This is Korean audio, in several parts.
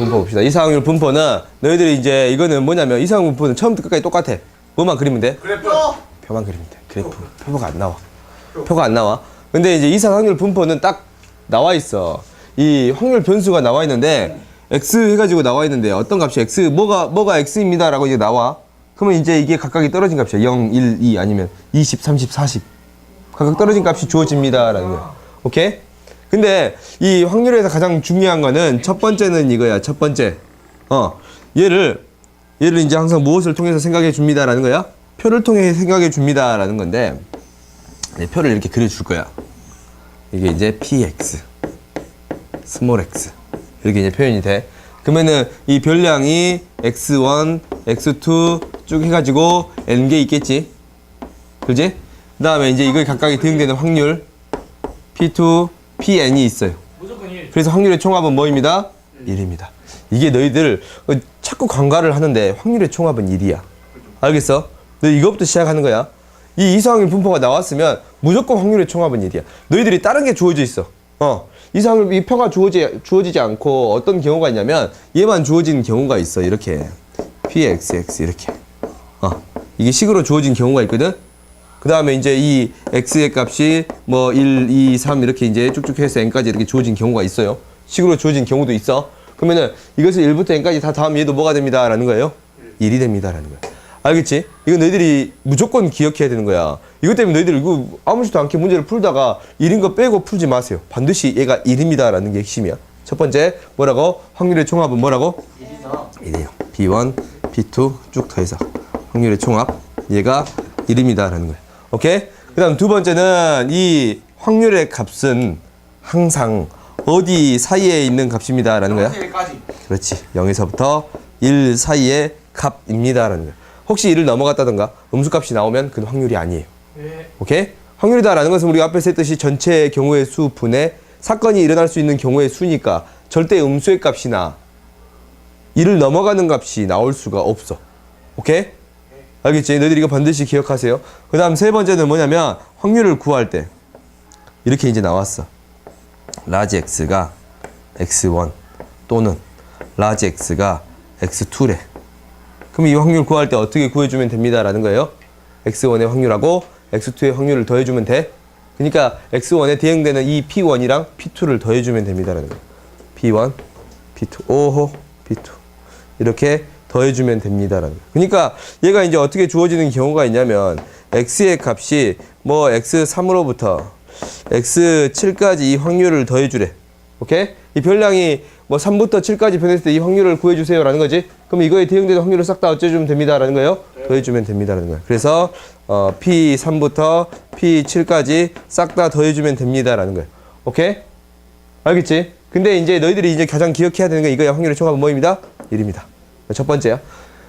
분포 봅시다. 이상확률 분포는 너희들이 이제 이거는 뭐냐면 이상확률 분포는 처음부터 끝까지 똑같아. 뭐만 그리면 돼? 그래프. 표만 그리면 돼. 그래프. 표가 안 나와. 표가 안 나와. 근데 이제 이상확률 분포는 딱 나와 있어. 이 확률 변수가 나와 있는데 x 해가지고 나와 있는데 어떤 값이 x 뭐가 x입니다 라고 이제 나와. 그러면 이제 이게 각각이 떨어진 값이야. 0, 1, 2 아니면 20, 30, 40 각각 떨어진 값이 주어집니다 라는 거야. 오케이? 근데 이 확률에서 가장 중요한 거는 첫 번째는 이거야. 첫 번째 얘를 이제 항상 무엇을 통해서 생각해 줍니다 라는 거야. 표를 통해 생각해 줍니다 라는 건데 표를 이렇게 그려줄 거야. 이게 이제 px 스몰 x 이렇게 이제 표현이 돼. 그러면은 이 별량이 x1, x2 쭉 해가지고 n개 있겠지, 그지? 그 다음에 이제 이거에 각각이 대응되는 확률 p2, pn이 있어요. 무조건 1. 그래서 확률의 총합은 뭐입니다? 1입니다. 이게 너희들 자꾸 관가를 하는데 확률의 총합은 1이야. 알겠어? 너 이거부터 시작하는 거야. 이 이상확률 분포가 나왔으면 무조건 확률의 총합은 1이야. 너희들이 다른 게 주어져 있어. 이상확률 이 표가 주어지지 않고 어떤 경우가 있냐면 얘만 주어진 경우가 있어. 이렇게 pxx 이렇게 이게 식으로 주어진 경우가 있거든. 그 다음에 이제 이 x의 값이 뭐 1, 2, 3 이렇게 이제 쭉쭉 해서 n까지 이렇게 주어진 경우가 있어요. 식으로 주어진 경우도 있어. 그러면은 이것을 1부터 n까지 다 더하면 얘도 뭐가 됩니다 라는 거예요? 1이 됩니다 라는 거야. 알겠지? 이거 너희들이 무조건 기억해야 되는 거야. 이것 때문에 너희들 이거 아무렇지도 않게 문제를 풀다가 1인 거 빼고 풀지 마세요. 반드시 얘가 1입니다 라는 게 핵심이야. 첫 번째 뭐라고? 확률의 총합은 뭐라고? 1이요. B1, B2 쭉 더해서 확률의 총합 얘가 1입니다 라는 거야. 오케이? 그 다음 두 번째는 이 확률의 값은 항상 어디 사이에 있는 값입니다 라는 거야. 1까지. 그렇지. 0에서부터 1 사이의 값입니다 라는 거야. 혹시 1을 넘어갔다던가 음수값이 나오면 그건 확률이 아니에요. 네. 오케이? 확률이다 라는 것은 우리가 앞에서 했듯이 전체의 경우의 수 분의 사건이 일어날 수 있는 경우의 수니까 절대 음수의 값이나 1을 넘어가는 값이 나올 수가 없어. 오케이? 알겠지? 너희들이 이거 반드시 기억하세요. 그 다음 세 번째는 뭐냐면 확률을 구할 때 이렇게 이제 나왔어. 라지 x가 x1 또는 라지 x가 x2래. 그럼 이 확률 구할 때 어떻게 구해주면 됩니다 라는 거예요. x1의 확률하고 x2의 확률을 더해주면 돼. 그러니까 x1에 대응되는 이 p1이랑 p2를 더해주면 됩니다 라는 거예요. p1, p2, 오호, p2 이렇게 더해주면 됩니다 라는 거예요. 그러니까 얘가 이제 어떻게 주어지는 경우가 있냐면 x의 값이 뭐 x3으로부터 x7까지 이 확률을 더해주래. 오케이? 이 별량이 뭐 3부터 7까지 변했을 때 이 확률을 구해주세요 라는 거지. 그럼 이거에 대응되는 확률을 싹 다 어째주면 됩니다 라는 거예요. 더해주면 됩니다 라는 거예요. 그래서 P3부터 P7까지 싹 다 더해주면 됩니다 라는 거예요. 오케이? 알겠지? 근데 이제 너희들이 이제 가장 기억해야 되는 게 이거야. 확률의 총합은 뭐입니다? 1입니다. 첫 번째야.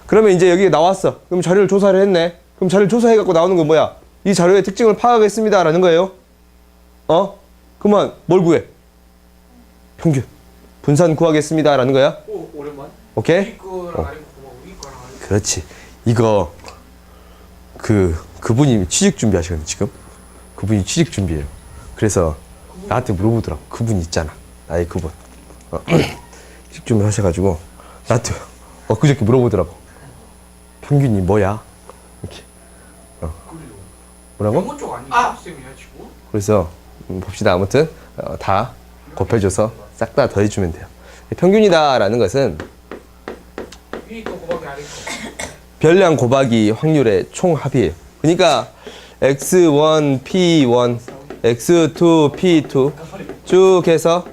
그러면 이제 여기에 나왔어. 그럼 자료를 조사를 했네. 그럼 자료를 조사해갖고 나오는 건 뭐야? 이 자료의 특징을 파악하겠습니다 라는 거예요. 그러면 뭘 구해? 평균. 분산 구하겠습니다 라는 거야. 오, 오랜만. 오케이? 위거랑 아래 거랑 위 거랑 아래 거. 그렇지. 이거 그분이 취직 준비하시거든 지금. 그분이 취직 준비해요. 그래서 나한테 물어보더라고. 그분 있잖아. 나의 그분. 취직 준비 하셔가지고 나한테 그저께 물어보더라고. 평균이 뭐야? 이렇게. 뭐라고? 영어 쪽 아니야? 쌤이야 지금? 그래서 봅시다. 아무튼 다 곱해줘서 싹 다 더해주면 돼요. 평균이다 라는 것은 위 거 곱하기 아래 거. 별량 곱하기 확률의 총합이에요. 그러니까 x1, p1, x2, p2 쭉 해서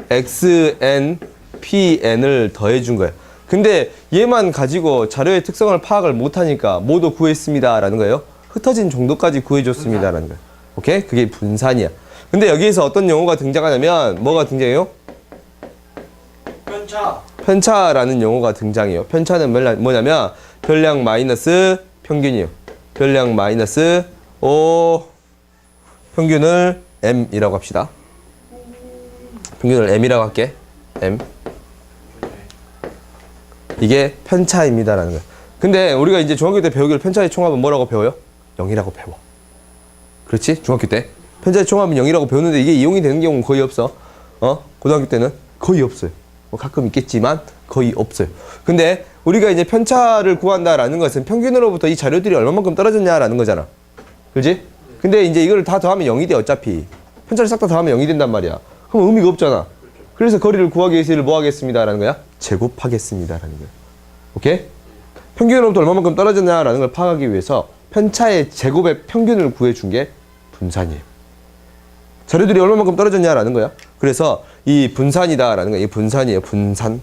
xn, pn을 더해준 거예요. 근데 얘만 가지고 자료의 특성을 파악을 못하니까 모두 구했습니다 라는 거예요. 흩어진 정도까지 구해줬습니다 라는 거예요. 오케이? 그게 분산이야. 근데 여기에서 어떤 용어가 등장하냐면 뭐가 등장해요? 편차. 편차라는 용어가 등장해요. 편차는 뭐냐면 별량 마이너스 평균이요. 별량 마이너스 5 평균을 m이라고 합시다. 평균을 m이라고 할게. m. 이게 편차입니다 라는 거예요. 근데 우리가 이제 중학교 때 배우기를 편차의 총합은 뭐라고 배워요? 0이라고 배워. 그렇지? 중학교 때 편차의 총합은 0이라고 배우는데 이게 이용이 되는 경우는 거의 없어. 고등학교 때는 거의 없어요. 뭐 가끔 있겠지만 거의 없어요. 근데 우리가 이제 편차를 구한다라는 것은 평균으로부터 이 자료들이 얼마만큼 떨어졌냐라는 거잖아. 그지? 근데 이제 이걸 다 더하면 0이 돼, 어차피. 편차를 싹 다 더하면 0이 된단 말이야. 그럼 의미가 없잖아. 그래서 거리를 구하기 위해서 이를 뭐 하겠습니다라는 거야? 제곱하겠습니다라는 거야. 오케이? 평균으로부터 얼마만큼 떨어졌냐라는 걸 파악하기 위해서 편차의 제곱의 평균을 구해준 게 분산이에요. 자료들이 얼마만큼 떨어졌냐라는 거야. 그래서 이 분산이다라는 거야. 이 분산이에요. 분산.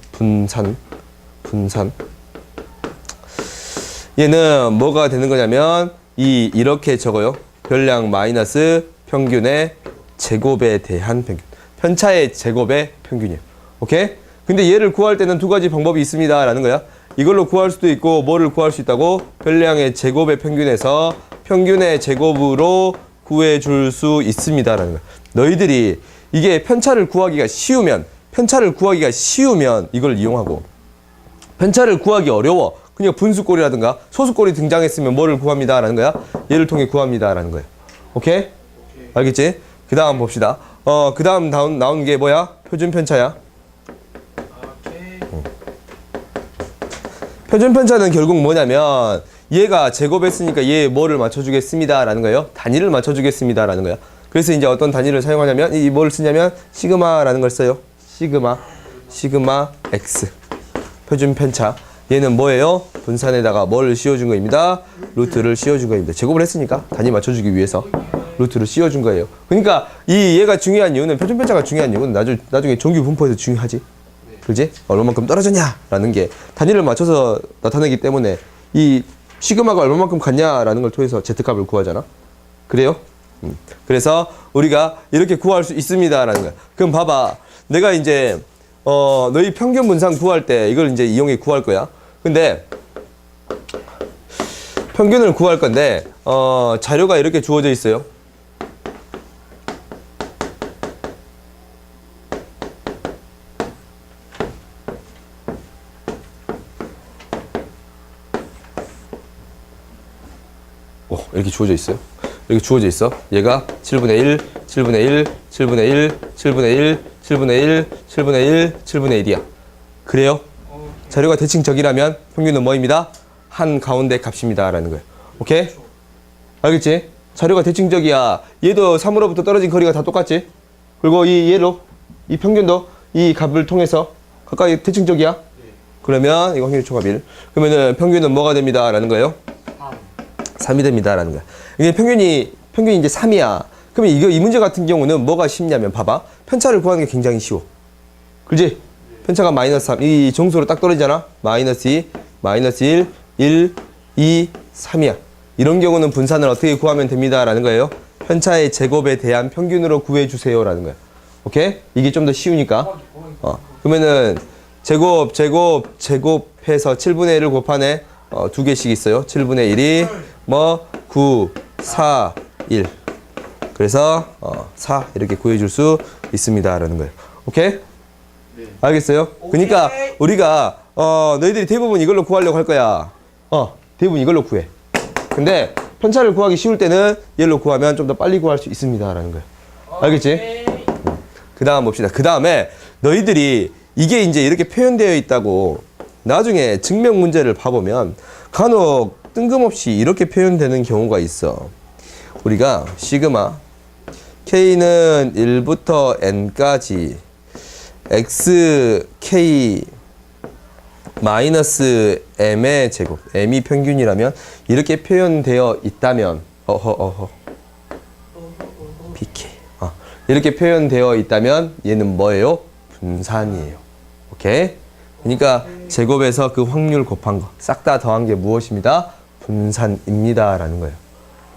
얘는 뭐가 되는 거냐면 이렇게 적어요. 별량 마이너스 평균의 제곱에 대한 평균. 편차의 제곱의 평균이에요. 오케이? 근데 얘를 구할 때는 두 가지 방법이 있습니다라는 거야. 이걸로 구할 수도 있고 뭐를 구할 수 있다고? 별량의 제곱의 평균에서 평균의 제곱으로 구해줄 수 있습니다라는 거야. 너희들이 이게 편차를 구하기가 쉬우면 이걸 이용하고, 편차를 구하기 어려워. 그냥 분수꼴이라든가 소수꼴이 등장했으면 뭐를 구합니다라는 거야? 얘를 통해 구합니다라는 거야. 오케이? 알겠지? 그 다음 봅시다. 그 다음 나온 게 뭐야? 표준 편차야. 표준 편차는 결국 뭐냐면 얘가 제곱했으니까 얘 뭐를 맞춰주겠습니다라는 거예요. 단위를 맞춰주겠습니다라는 거야. 그래서 이제 어떤 단위를 사용하냐면 이 뭘 쓰냐면 시그마라는 걸 써요. 시그마 x 표준 편차. 얘는 뭐예요? 분산에다가 뭘 씌워준 거입니다. 루트를 씌워준 거입니다. 제곱을 했으니까 단위 맞춰주기 위해서 루트를 씌워준 거예요. 그러니까 얘가 중요한 이유는, 표준 편차가 중요한 이유는 나중에 정규 분포에서 중요하지. 그지? 얼마만큼 떨어졌냐라는 게 단위를 맞춰서 나타내기 때문에 이 시그마가 얼마만큼 같냐라는 걸 통해서 z값을 구하잖아. 그래요? 그래서 우리가 이렇게 구할 수 있습니다라는 거야. 그럼 봐봐. 내가 이제 너희 평균 분산 구할 때 이걸 이제 이용해 구할 거야. 근데 평균을 구할 건데 자료가 이렇게 주어져 있어요. 이렇게 주어져 있어요. 이렇게 주어져 있어. 얘가 7분의 1, 7분의 1, 7분의 1, 7분의 1, 7분의 1, 7분의 1, 7분의 1이야. 그래요? 자료가 대칭적이라면 평균은 뭐입니다? 한 가운데 값입니다. 라는 거예요. 오케이? 알겠지? 자료가 대칭적이야. 얘도 3으로부터 떨어진 거리가 다 똑같지? 그리고 얘로, 이 평균도 이 값을 통해서 가까이 대칭적이야? 그러면 이거 확률 초과 1. 그러면은 평균은 뭐가 됩니다. 라는 거예요? 3이 됩니다. 라는 거야. 이게 평균이 이제 3이야. 그러면 이 문제 같은 경우는 뭐가 쉽냐면 봐봐. 편차를 구하는 게 굉장히 쉬워. 그지? 편차가 마이너스 3. 이 정수로 딱 떨어지잖아. 마이너스 2, 마이너스 1, 1, 2, 3이야. 이런 경우는 분산을 어떻게 구하면 됩니다. 라는 거예요. 편차의 제곱에 대한 평균으로 구해주세요. 라는 거야. 오케이? 이게 좀 더 쉬우니까. 그러면은 제곱해서 7분의 1을 곱하네. 두 개씩 있어요. 7분의 1이 9, 4, 1. 그래서 4 이렇게 구해줄 수 있습니다. 라는 거예요. 오케이? 네. 알겠어요? 그러니까 우리가 너희들이 대부분 이걸로 구하려고 할 거야. 대부분 이걸로 구해. 근데 편차를 구하기 쉬울 때는 얘로 구하면 좀 더 빨리 구할 수 있습니다. 라는 거예요. 알겠지? 그 다음 봅시다. 그 다음에 너희들이 이게 이제 이렇게 표현되어 있다고 나중에 증명 문제를 봐보면 간혹 뜬금없이 이렇게 표현되는 경우가 있어. 우리가 시그마 K는 1부터 N까지 XK 마이너스 M의 제곱, M이 평균이라면 이렇게 표현되어 있다면 BK 이렇게 표현되어 있다면 얘는 뭐예요? 분산이에요. 오케이? 그러니까 제곱에서 그 확률 곱한 거 싹 다 더한 게 무엇입니다? 분산입니다. 라는 거예요.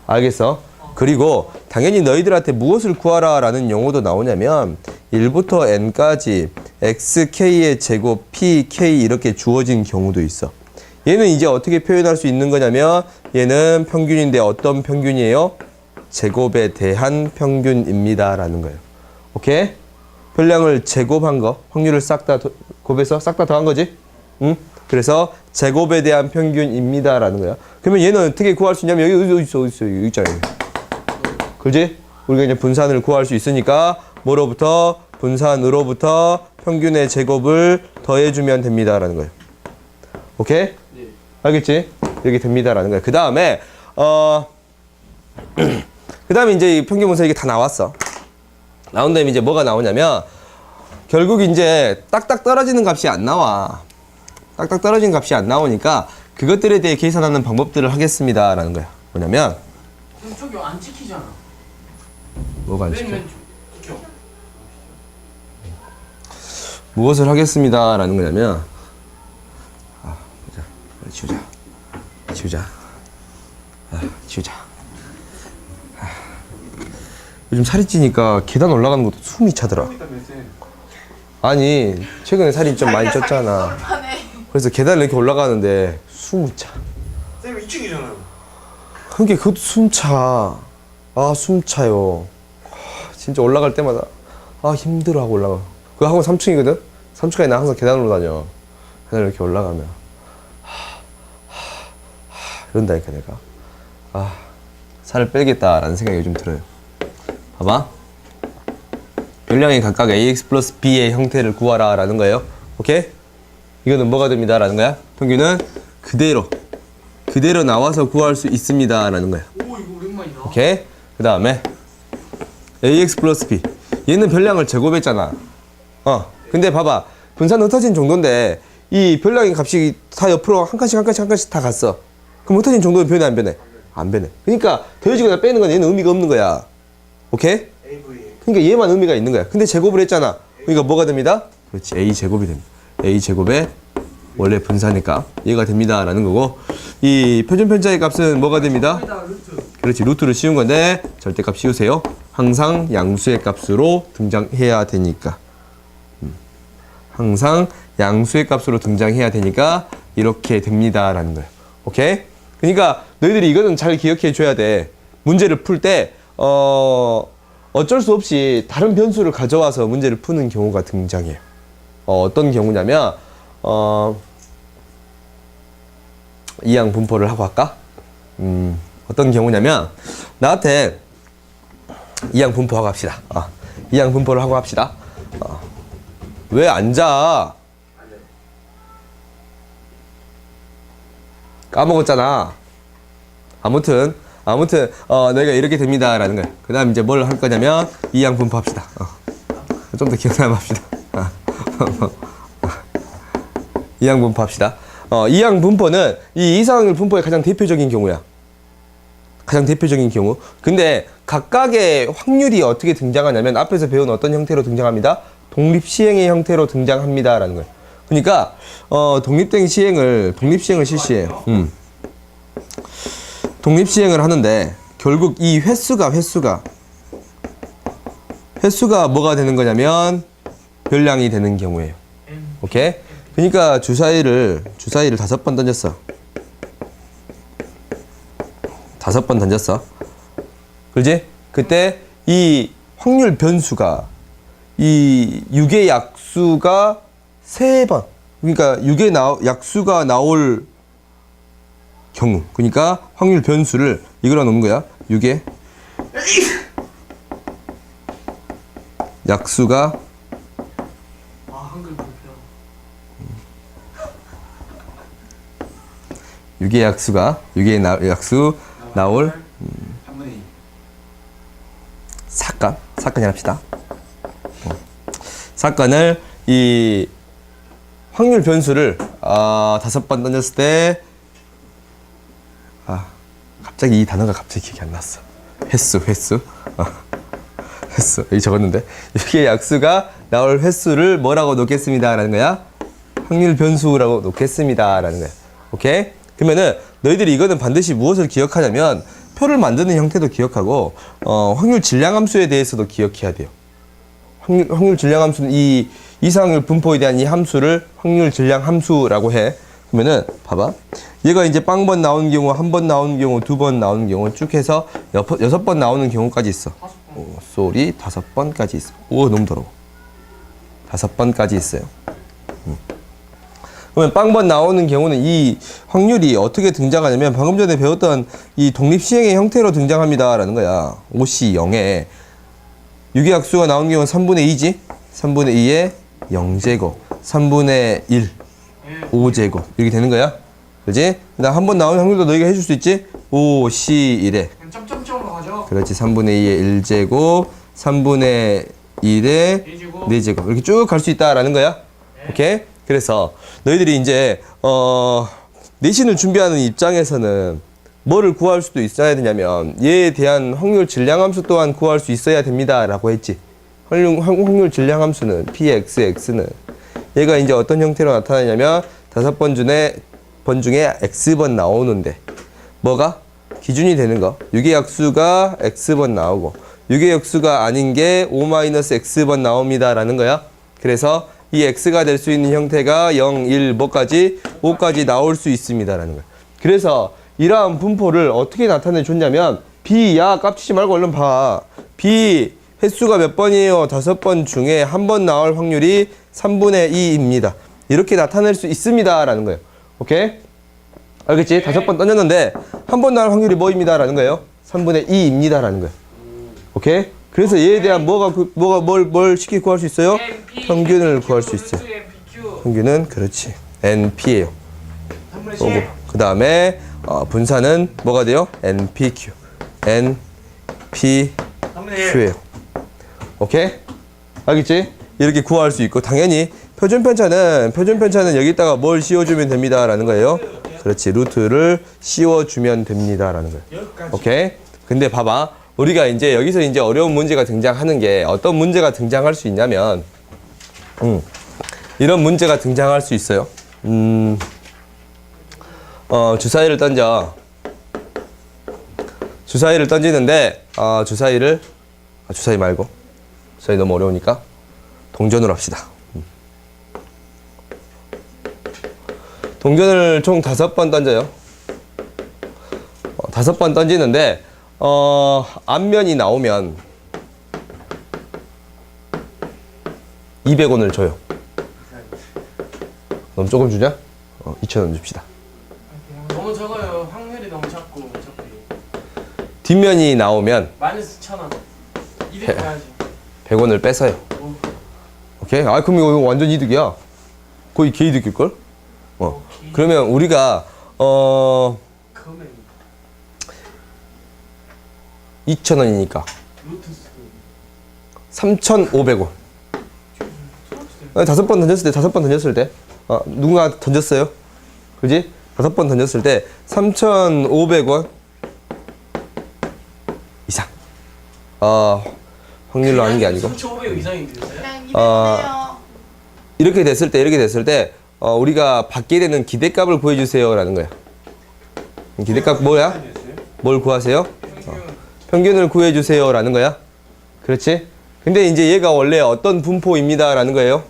알겠어? 그리고 당연히 너희들한테 무엇을 구하라 라는 용어도 나오냐면 1부터 n까지 xk의 제곱 pk 이렇게 주어진 경우도 있어. 얘는 이제 어떻게 표현할 수 있는 거냐면 얘는 평균인데 어떤 평균이에요? 제곱에 대한 평균입니다. 라는 거예요. 오케이? 별량을 제곱한 거, 확률을 싹 다 곱해서 싹 다 더한 거지? 응? 그래서 제곱에 대한 평균입니다. 라는 거야. 그러면 얘는 어떻게 구할 수 있냐면 여기 어디 있어? 여기 있잖아요. 그지? 우리가 이제 분산을 구할 수 있으니까 뭐로부터? 분산으로부터 평균의 제곱을 더해주면 됩니다라는 거예요. 오케이? 네. 알겠지? 이렇게 됩니다라는 거예요. 그 다음에 그 다음에 이제 이 평균 분산 이게 다 나왔어. 나온 다음에 이제 뭐가 나오냐면 결국 이제 딱딱 떨어지는 값이 안 나와. 딱딱 떨어지는 값이 안 나오니까 그것들에 대해 계산하는 방법들을 하겠습니다라는 거야. 뭐냐면 그럼 저기 안 찍히잖아. 뭐가 안 찍혀? 맨 찍혀. 무엇을 하겠습니다라는 거냐면 보자. 지우자. 지우자. 지우자. 요즘 살이 찌니까 계단 올라가는 것도 숨이 차더라. 아니 최근에 살이 좀 많이 쪘잖아. 그래서 계단을 이렇게 올라가는데 숨이 차. 쌤 2층이잖아요. 그게 그것도 숨 차. 아, 숨 차요. 진짜 올라갈 때마다 힘들어 하고 올라가. 그 학원 3층이거든. 3층까지 나 항상 계단으로 다녀. 계단을 이렇게 올라가면 이런다니까 내가. 살을 빼겠다라는 생각이 요즘 들어요. 봐봐. 별량이 각각 ax 플러스 b의 형태를 구하라 라는 거예요. 오케이? 이거는 뭐가 됩니다 라는 거야. 평균은 그대로 나와서 구할 수 있습니다 라는 거야. 오 이거 오랜만이다. 오케이? 그 다음에 ax 플러스 b, 얘는 별량을 제곱했잖아. 근데 봐봐, 분산은 흩어진 정도인데 이 별량의 값이 다 옆으로 한 칸씩 다 갔어. 그럼 흩어진 정도는 변해 안 변해? 안 변해. 그러니까 더해지거나 빼는 건 얘는 의미가 없는 거야. 오케이? 그러니까 얘만 의미가 있는 거야. 근데 제곱을 했잖아. 그러니까 뭐가 됩니다? 그렇지, a 제곱이 됩니다. a 제곱의 원래 분산이니까 얘가 됩니다 라는 거고, 이 표준편차의 값은 뭐가 됩니다? 그렇지, 루트를 씌운 건데 절대값 씌우세요. 항상 양수의 값으로 등장해야 되니까. 항상 양수의 값으로 등장해야 되니까 이렇게 됩니다 라는 거예요. 오케이? 그러니까 너희들이 이거는 잘 기억해 줘야 돼. 문제를 풀 때 어쩔 수 없이 다른 변수를 가져와서 문제를 푸는 경우가 등장해요. 어떤 경우냐면 이항 분포를 하고 할까? 어떤 경우냐면 나한테 이항 분포하고 합시다. 이항 분포를 하고 합시다. 왜 앉아? 까먹었잖아. 아무튼 내가 이렇게 됩니다 라는 거야. 그 다음 이제 뭘 할 거냐면 이항 분포합시다. 좀 더 기억나면 합시다. 이항 분포합시다. 이항 분포는 이 이상을 분포의 가장 대표적인 경우야. 가장 대표적인 경우. 근데 각각의 확률이 어떻게 등장하냐면 앞에서 배운 어떤 형태로 등장합니다? 독립시행의 형태로 등장합니다 라는 거예요. 그러니까 독립시행을 실시해요. 독립시행을 하는데 결국 이 횟수가 뭐가 되는 거냐면 별량이 되는 경우예요. 오케이? 그러니까 주사위를 5번 던졌어. 5번 던졌어. 그렇지? 그때 이 확률 변수가 이 6의 약수가 3번. 그러니까 6의 약수가 나올 경우. 그러니까 확률 변수를 이거로 놓는 거야. 6의 약수가 한글 불편. 6의 약수 나올 사건이 합시다. 사건을 이 확률 변수를 5번 던졌을 때 갑자기 이 단어가 갑자기 기억이 안 났어. 횟수. 여기 적었는데 6의 약수가 나올 횟수를 뭐라고 놓겠습니다 라는 거야? 확률 변수라고 놓겠습니다 라는 거야. 오케이? 그러면은 너희들이 이거는 반드시 무엇을 기억하냐면 표를 만드는 형태도 기억하고 확률 질량 함수에 대해서도 기억해야 돼요. 확률 질량 함수는 이 이상률 분포에 대한 이 함수를 확률 질량 함수라고 해. 그러면은 봐봐. 얘가 이제 빵번 나오는 경우, 한 번 나오는 경우, 2번 나오는 경우 쭉 해서 6번 나오는 경우까지 있어. 쏘리 5번까지 있어. 오, 너무 더러워. 5번까지 있어요. 그러면 빵번 나오는 경우는 이 확률이 어떻게 등장하냐면 방금 전에 배웠던 이 독립시행의 형태로 등장합니다 라는 거야. 5C 0에 6의 약수가 나오는 경우는 3분의 2지. 3분의 2의 0제곱, 3분의 1, 5제곱 이렇게 되는 거야. 그렇지? 그다음 한 번 나오는 확률도 너희가 해줄 수 있지? 5, C, 1에 그냥 점점점으로 가죠. 그렇지. 3분의 2의 1제곱, 3분의 1의 4제곱 이렇게 쭉 갈 수 있다라는 거야. 오케이? 그래서 너희들이 이제 내신을 준비하는 입장에서는 뭐를 구할 수도 있어야 되냐면 얘에 대한 확률 질량함수 또한 구할 수 있어야 됩니다 라고 했지. 확률 질량함수는 pxx는 얘가 이제 어떤 형태로 나타나냐면 5번 중에 x번 나오는데 뭐가? 기준이 되는 거 6의 약수가 x번 나오고 6의 약수가 아닌 게 5-x번 나옵니다 라는 거야. 그래서 이 x가 될 수 있는 형태가 0, 1, 뭐까지? 5까지 나올 수 있습니다 라는 거야. 그래서 이러한 분포를 어떻게 나타내 줬냐면 b, 야 깝치지 말고 얼른 봐. b 횟수가 몇 번이에요? 5번 중에 한 번 나올 확률이 3분의 2입니다. 이렇게 나타낼 수 있습니다 라는 거예요. 오케이? 알겠지? 5번 던졌는데 한 번 나올 확률이 뭐입니다 라는 거예요? 3분의 2입니다 라는 거예요. 오케이? 그래서 얘에 대한 뭘 쉽게 구할 수 있어요? 평균을 구할 수 있어요. 평균은 그렇지. NP예요. 그 다음에 분산은 뭐가 돼요? NPQ. NPQ예요. 오케이? 알겠지? 이렇게 구할 수 있고 당연히 표준편차는 여기다가 뭘 씌워주면 됩니다 라는 거예요. 그렇지. 루트를 씌워주면 됩니다 라는 거예요. 오케이? 근데 봐봐. 우리가 이제 여기서 이제 어려운 문제가 등장하는 게 어떤 문제가 등장할 수 있냐면 이런 문제가 등장할 수 있어요. 주사위를 던져. 주사위를 던지는데 주사위 말고 주사위 너무 어려우니까 동전으로 합시다. 동전을 총 5번 던져요. 5번 던지는데 앞면이 나오면 200원을 줘요. 너무 조금 주냐? 2,000원 줍시다. 너무 적어요. 확률이 너무 작고 어차피. 뒷면이 나오면 마이너스 1,000원. 200 가야지. 100원을 뺏어요. 오케이? 그럼 이거 완전 이득이야. 거의 개이득일걸? 그러면 우리가 금액 2,000원이니까 루트 수. 3,500원. 5번 던졌을 때 누군가 던졌어요? 그지? 5번 던졌을 때 3,500원 이상. 확률로 하는 게 아니고 3,500 이상인데요? 이렇게 됐을 때 우리가 받게 되는 기대값을 구해주세요 라는 거야. 기대값 뭐야? 뭘 구하세요? 평균을 구해주세요 라는 거야. 그렇지? 근데 이제 얘가 원래 어떤 분포입니다 라는 거예요.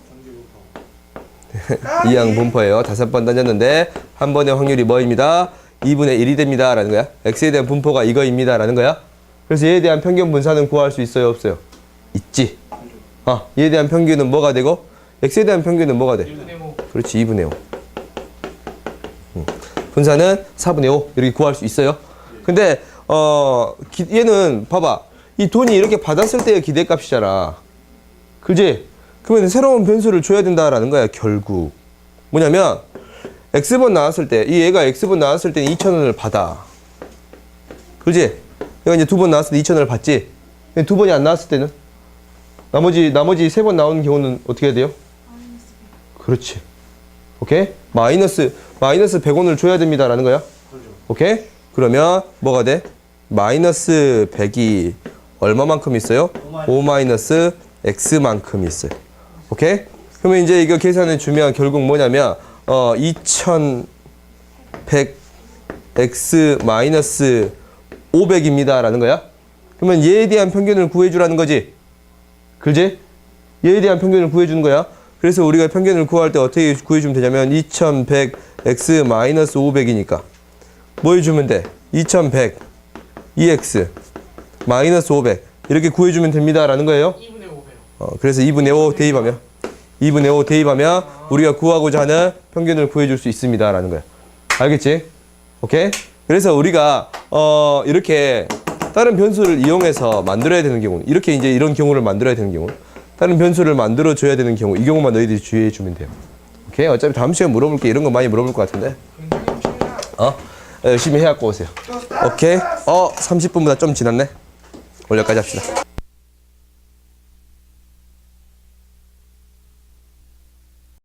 이항 분포예요. 5번 던졌는데 한 번의 확률이 뭐입니다? 2분의 1이 됩니다 라는 거야. x에 대한 분포가 이거입니다 라는 거야. 그래서 얘에 대한 평균 분산은 구할 수 있어요 없어요? 있지. 얘에 대한 평균은 뭐가 되고 x에 대한 평균은 뭐가 돼? 2분의 5. 그렇지. 2분의 5. 분산은 4분의 5 이렇게 구할 수 있어요. 근데 얘는 봐봐. 이 돈이 이렇게 받았을 때의 기대값이잖아. 그지? 그러면 새로운 변수를 줘야 된다라는 거야 결국. 뭐냐면 x번 나왔을 때 이 얘가 x번 나왔을 때는 2,000원을 받아. 그지? 얘가 이제 2번 나왔을 때 2,000원을 받지. 2번이 안 나왔을 때는 나머지 3번 나오는 경우는 어떻게 해야 돼요? 그렇지. 오케이? 마이너스 100원을 줘야 됩니다 라는 거야. 오케이? 그러면 뭐가 돼? 마이너스 100이 얼마만큼 있어요? 5-x만큼 있어요. 오케이? 그러면 이제 이거 계산해 주면 결국 뭐냐면 2100x 500입니다 라는 거야. 그러면 얘에 대한 평균을 구해주라는 거지. 그지? 얘에 대한 평균을 구해주는 거야. 그래서 우리가 평균을 구할 때 어떻게 구해주면 되냐면 2100x 500이니까 뭐 해주면 돼? 2100 2x 마이너스 500 이렇게 구해주면 됩니다 라는 거예요. 2분의 5배요. 그래서 2분의 5 대입하면 우리가 구하고자 하는 평균을 구해줄 수 있습니다 라는 거야. 알겠지? 오케이? 그래서 우리가 이렇게 다른 변수를 이용해서 만들어야 되는 경우는 이렇게 이제 이런 경우를 만들어야 되는 경우 다른 변수를 만들어 줘야 되는 경우 이 경우만 너희들이 주의해 주면 돼요. 오케이? 어차피 다음 시간에 물어볼 게 이런 거 많이 물어볼 것 같은데. 열심히 해갖고 오세요. 오케이? 30분보다 좀 지났네. 오늘 여기까지 합시다.